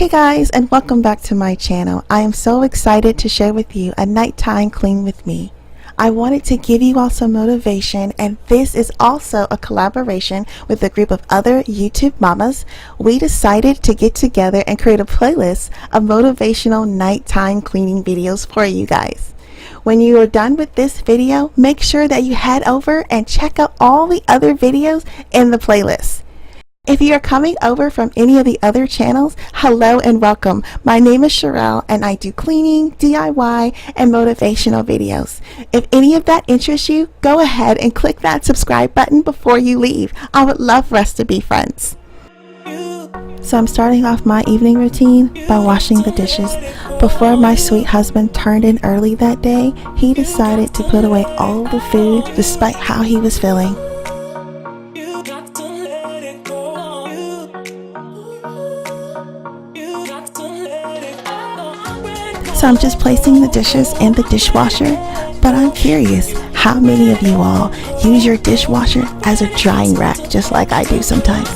Hey guys, and welcome back to my channel. I am so excited to share with you a nighttime clean with me. I wanted to give you all some motivation, and this is also a collaboration with a group of other YouTube mamas. We decided to get together and create a playlist of motivational nighttime cleaning videos for you guys. When you are done with this video, make sure that you head over and check out all the other videos in the playlist. If you are coming over from any of the other channels, hello and welcome. My name is Sherrell and I do cleaning, DIY, and motivational videos. If any of that interests you, go ahead and click that subscribe button before you leave. I would love for us to be friends. So I'm starting off my evening routine by washing the dishes. Before my sweet husband turned in early that day, he decided to put away all the food despite how he was feeling. So I'm just placing the dishes in the dishwasher, but I'm curious, how many of you all use your dishwasher as a drying rack just like I do sometimes?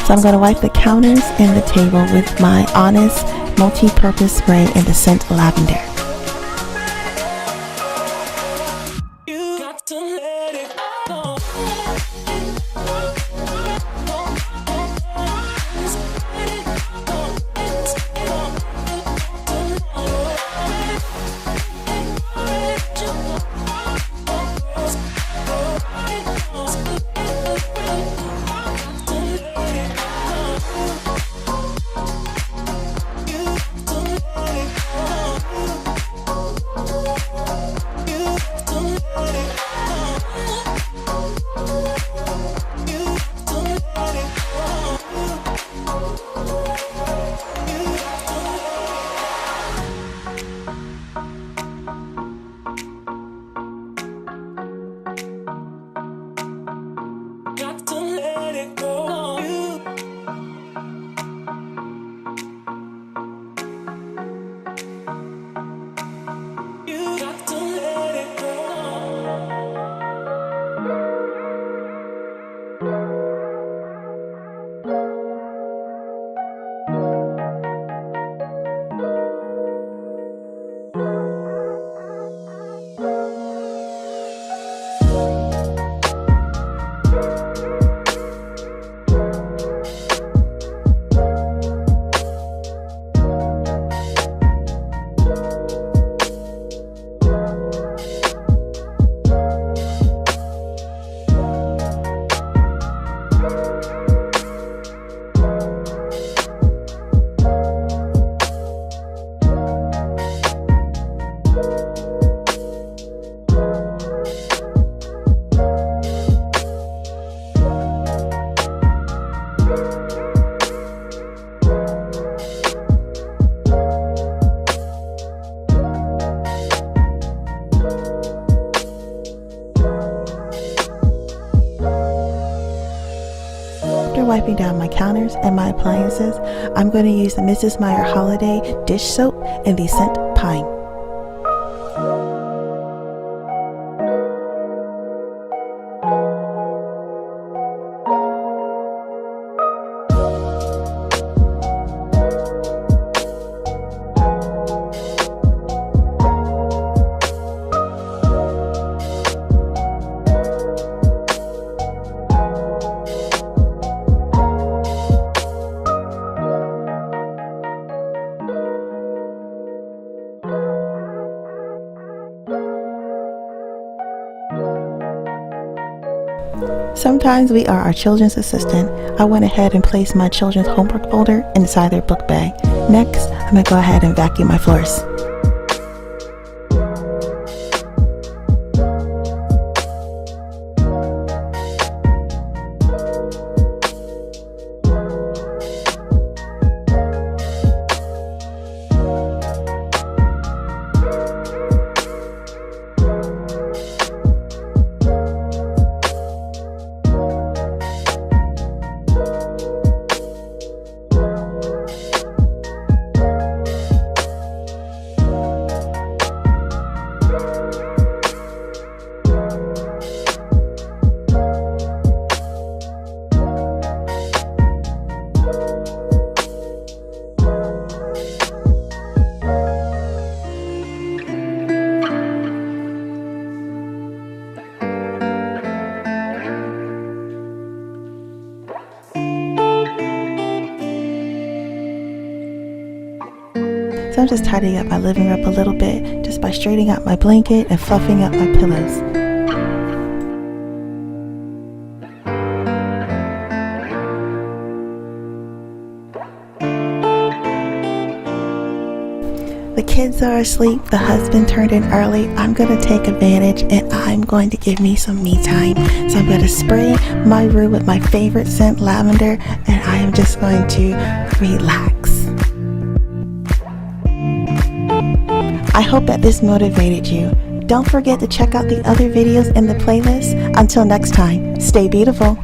So I'm going to wipe the counters and the table with my Honest multi-purpose spray in the scent lavender. Wiping down my counters and my appliances, I'm going to use the Mrs. Meyer Holiday dish soap in the scent Pine. Sometimes we are our children's assistant. I went ahead and placed my children's homework folder inside their book bag. Next, I'm going to go ahead and vacuum my floors. So I'm just tidying up my living room a little bit just by straightening out my blanket and fluffing up my pillows. The kids are asleep, the husband turned in early. I'm going to take advantage and I'm going to give me some me time. So I'm going to spray my room with my favorite scent, lavender, and I am just going to relax. I hope that this motivated you. Don't forget to check out the other videos in the playlist. Until next time, stay beautiful.